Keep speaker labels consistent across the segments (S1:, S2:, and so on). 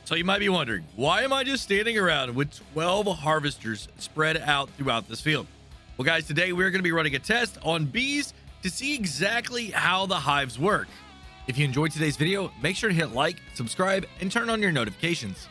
S1: So you might be wondering, why am I just standing around with 12 harvesters spread out throughout this field? Well, guys, today we're going to be running a test on bees to see exactly how the hives work. If you enjoyed today's video, make sure to hit like, subscribe, and turn on your notifications.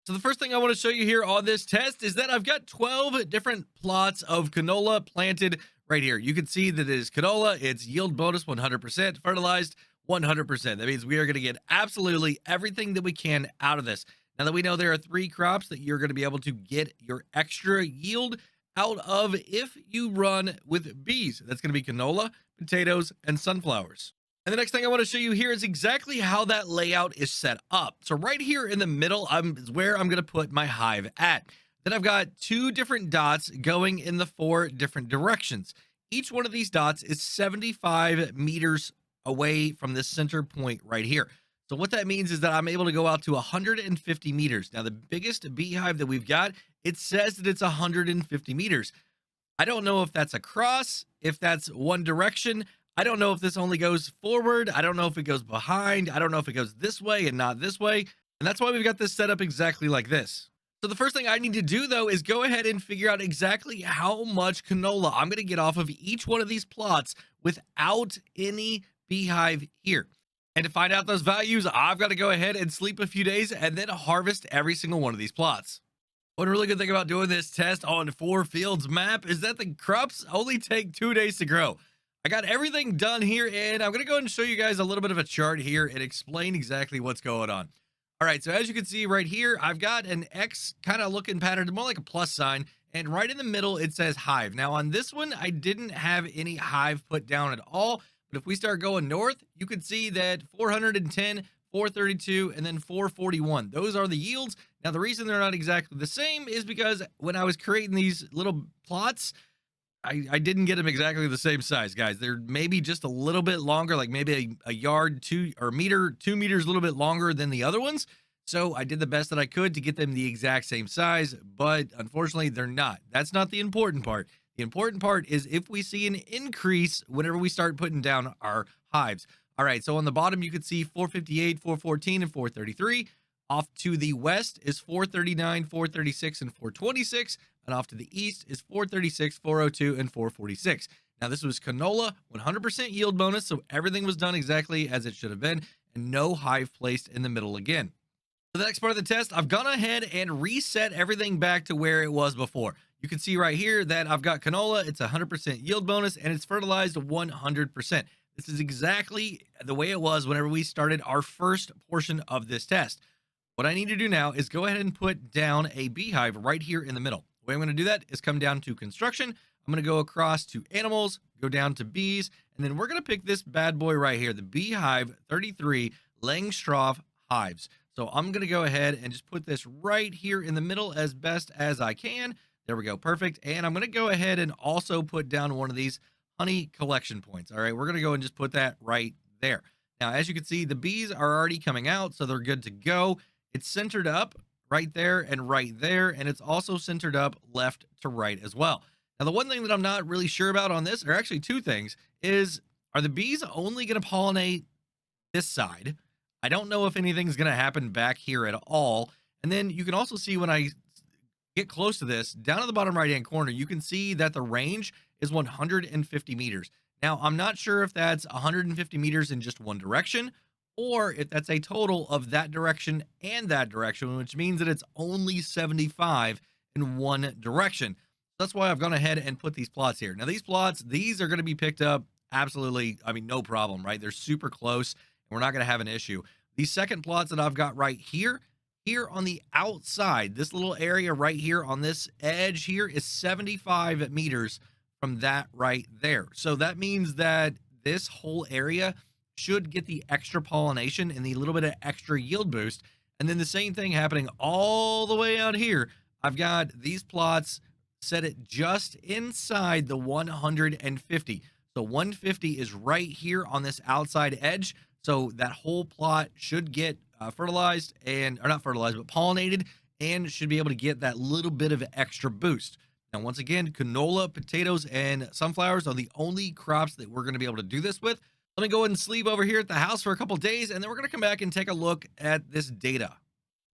S1: So the first thing I want to show you here on this test is that I've got 12 different plots of canola planted right here. You can see that it is canola. It's yield bonus 100%, fertilized 100%. That means we are going to get absolutely everything that we can out of this. Now that we know there are 3 crops that you're going to be able to get your extra yield out of if you run with bees. That's going to be canola, potatoes, and sunflowers. And the next thing I want to show you here is exactly how that layout is set up. So right here in the middle is where I'm going to put my hive at. Then I've got 2 different dots going in the 4 different directions. Each one of these dots is 75 meters away from this center point right here. So what that means is that I'm able to go out to 150 meters. Now, the biggest beehive that we've got, it says that it's 150 meters. I don't know if that's across, if that's one direction. I don't know if this only goes forward. I don't know if it goes behind. I don't know if it goes this way and not this way. And that's why we've got this set up exactly like this. So the first thing I need to do, though, is go ahead and figure out exactly how much canola I'm going to get off of each one of these plots without any beehive here. And to find out those values, I've got to go ahead and sleep a few days and then harvest every single one of these plots. One really good thing about doing this test on 4 fields map is that the crops only take 2 days to grow. I got everything done here, and I'm going to go ahead and show you guys a little bit of a chart here and explain exactly what's going on. All right, so as you can see right here, I've got an X kind of looking pattern, more like a plus sign, and right in the middle it says hive. Now on this one, I didn't have any hive put down at all, but if we start going north, you can see that 410, 432, and then 441. Those are the yields. Now the reason they're not exactly the same is because when I was creating these little plots, I didn't get them exactly the same size, guys. They're maybe just a little bit longer, like maybe a yard, 2 or meter, 2 meters, a little bit longer than the other ones. So I did the best that I could to get them the exact same size, but unfortunately they're not. That's not the important part. The important part is if we see an increase whenever we start putting down our hives. All right, so on the bottom, you can see 458, 414, and 433. Off to the west is 439, 436, and 426. And off to the east is 436, 402, and 446. Now, this was canola, 100% yield bonus, so everything was done exactly as it should have been, and no hive placed in the middle again. For the next part of the test, I've gone ahead and reset everything back to where it was before. You can see right here that I've got canola, it's 100% yield bonus, and it's fertilized 100%. This is exactly the way it was whenever we started our first portion of this test. What I need to do now is go ahead and put down a beehive right here in the middle. The way I'm going to do that is come down to construction. I'm going to go across to animals, go down to bees, and then we're going to pick this bad boy right here, the Beehive 33 Langstroth hives. So I'm going to go ahead and just put this right here in the middle as best as I can. There we go. Perfect. And I'm going to go ahead and also put down one of these honey collection points. All right. We're going to go and just put that right there. Now, as you can see, the bees are already coming out, so they're good to go. It's centered up right there and right there, and it's also centered up left to right as well. Now, the one thing that I'm not really sure about on this, or actually 2 things, is are the bees only going to pollinate this side? I don't know if anything's going to happen back here at all. And then you can also see when I get close to this, down at the bottom right-hand corner, you can see that the range is 150 meters. Now, I'm not sure if that's 150 meters in just one direction, or if that's a total of that direction and that direction, which means that it's only 75 in one direction. That's why I've gone ahead and put these plots here. Now, these plots, these are going to be picked up absolutely, I mean, no problem, right? They're super close, and we're not going to have an issue. These second plots that I've got right here on the outside, this little area right here on this edge here is 75 meters from that right there. So that means that this whole area should get the extra pollination and the little bit of extra yield boost. And then the same thing happening all the way out here. I've got these plots set it just inside the 150. So 150 is right here on this outside edge. So that whole plot should get fertilized and, or not fertilized, but pollinated, and should be able to get that little bit of extra boost. Now, once again, canola, potatoes, and sunflowers are the only crops that we're going to be able to do this with. Let me go ahead and sleep over here at the house for a couple days, and then we're going to come back and take a look at this data.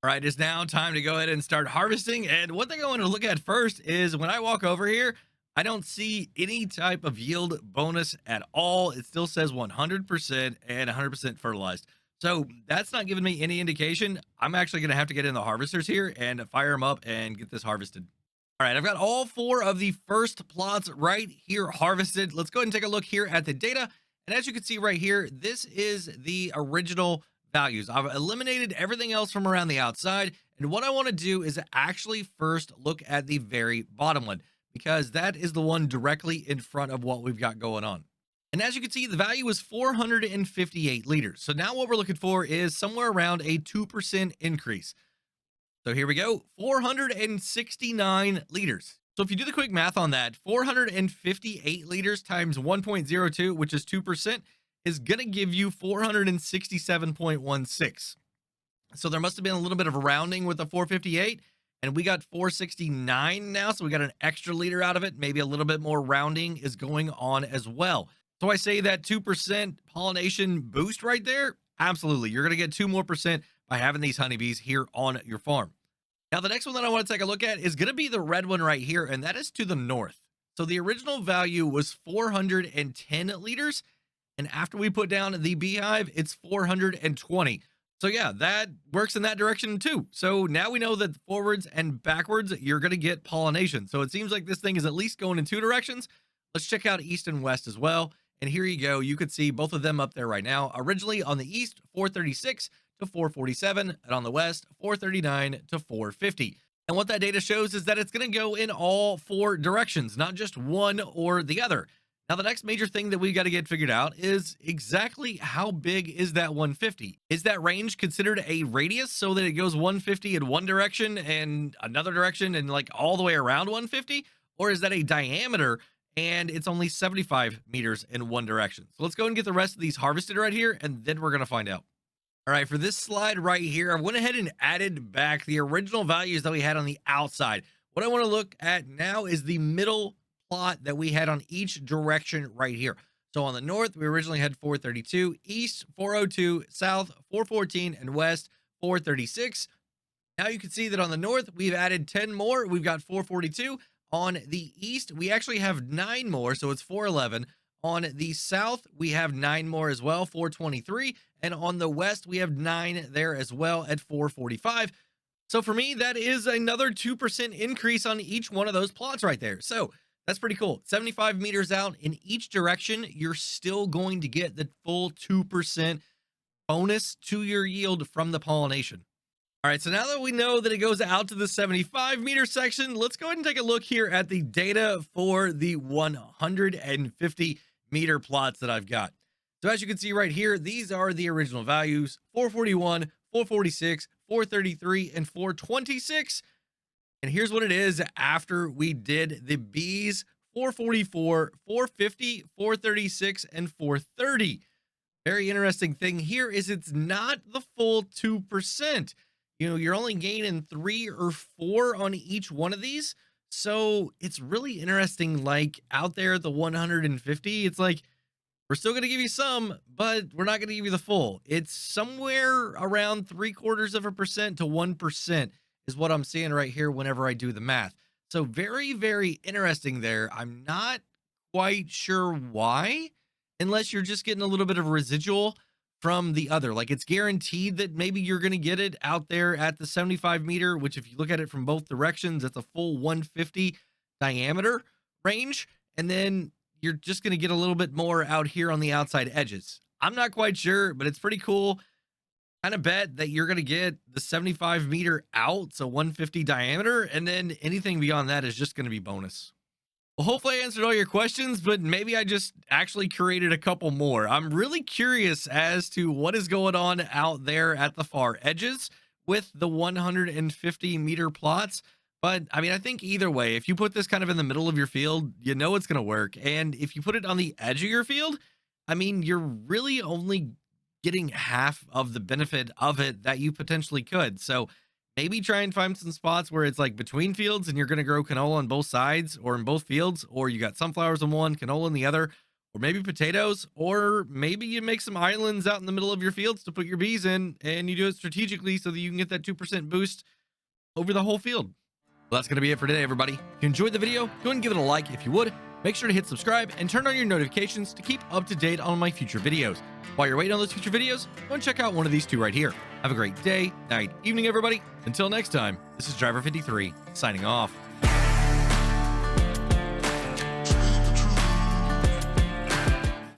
S1: All right, it's now time to go ahead and start harvesting. And one thing I want to look at first is when I walk over here, I don't see any type of yield bonus at all. It still says 100% and 100% fertilized. So that's not giving me any indication. I'm actually going to have to get in the harvesters here and fire them up and get this harvested. All right, I've got all four of the first plots right here harvested. Let's go ahead and take a look here at the data. And as you can see right here, this is the original values. I've eliminated everything else from around the outside. And what I want to do is actually first look at the very bottom one, because that is the one directly in front of what we've got going on. And as you can see, the value is 458 liters. So now what we're looking for is somewhere around a 2% increase. So here we go, 469 liters. So if you do the quick math on that, 458 liters times 1.02, which is 2%, is going to give you 467.16. So there must have been a little bit of rounding with the 458, and we got 469 now. So we got an extra liter out of it. Maybe a little bit more rounding is going on as well. So I say that 2% pollination boost right there. Absolutely. You're going to get 2% more by having these honeybees here on your farm. Now, the next one that I want to take a look at is going to be the red one right here, and that is to the north. So the original value was 410 liters, and after we put down the beehive, it's 420. So yeah, that works in that direction too. So now we know that forwards and backwards, you're going to get pollination. So it seems like this thing is at least going in two directions. Let's check out east and west as well. And here you go. You could see both of them up there right now. Originally on the east, 436 to 447, and on the west, 439 to 450. And what that data shows is that it's going to go in all four directions, not just one or the other. Now, the next major thing that we got to get figured out is exactly how big is that 150? Is that range considered a radius so that it goes 150 in one direction and another direction and like all the way around 150? Or is that a diameter and it's only 75 meters in one direction? So let's go and get the rest of these harvested right here, and then we're going to find out. All right, for this slide right here, I went ahead and added back the original values that we had on the outside. What I want to look at now is the middle plot that we had on each direction right here. So on the north, we originally had 432, east 402, south 414, and west 436. Now you can see that on the north, we've added 10 more. We've got 442. On the east, we actually have 9 more, so it's 411. On the south, we have 9 more as well, 423. And on the west, we have 9 there as well at 445. So for me, that is another 2% increase on each one of those plots right there. So that's pretty cool. 75 meters out in each direction, you're still going to get the full 2% bonus to your yield from the pollination. All right, so now that we know that it goes out to the 75-meter section, let's go ahead and take a look here at the data for the 150-meter plots that I've got. So as you can see right here, these are the original values: 441, 446, 433, and 426. And here's what it is after we did the bees: 444, 450, 436, and 430. Very interesting thing here is it's not the full 2%. You know, you're only gaining 3 or 4 on each one of these. So it's really interesting. Like out there at the 150, it's like, we're still going to give you some, but we're not going to give you the full. It's somewhere around 0.75% to 1% is what I'm seeing right here whenever I do the math. So very, very interesting there. I'm not quite sure why, unless you're just getting a little bit of residual from the other. Like it's guaranteed that maybe you're going to get it out there at the 75 meter, which if you look at it from both directions, it's a full 150 diameter range. And then you're just going to get a little bit more out here on the outside edges. I'm not quite sure, but it's pretty cool. Kind of bet that you're going to get the 75 meter out, so 150 diameter, and then anything beyond that is just going to be bonus. Well, hopefully I answered all your questions, but maybe I just actually created a couple more. I'm really curious as to what is going on out there at the far edges with the 150 meter plots. But I mean, I think either way, if you put this kind of in the middle of your field, you know it's going to work. And if you put it on the edge of your field, I mean, you're really only getting half of the benefit of it that you potentially could. So maybe try and find some spots where it's like between fields and you're going to grow canola on both sides or in both fields, or you got sunflowers in one, canola in the other, or maybe potatoes, or maybe you make some islands out in the middle of your fields to put your bees in, and you do it strategically so that you can get that 2% boost over the whole field. Well, that's going to be it for today, everybody. If you enjoyed the video, go ahead and give it a like if you would. Make sure to hit subscribe and turn on your notifications to keep up to date on my future videos. While you're waiting on those future videos, go and check out one of these two right here. Have a great day, night, evening, everybody. Until next time, this is Driver 53 signing off.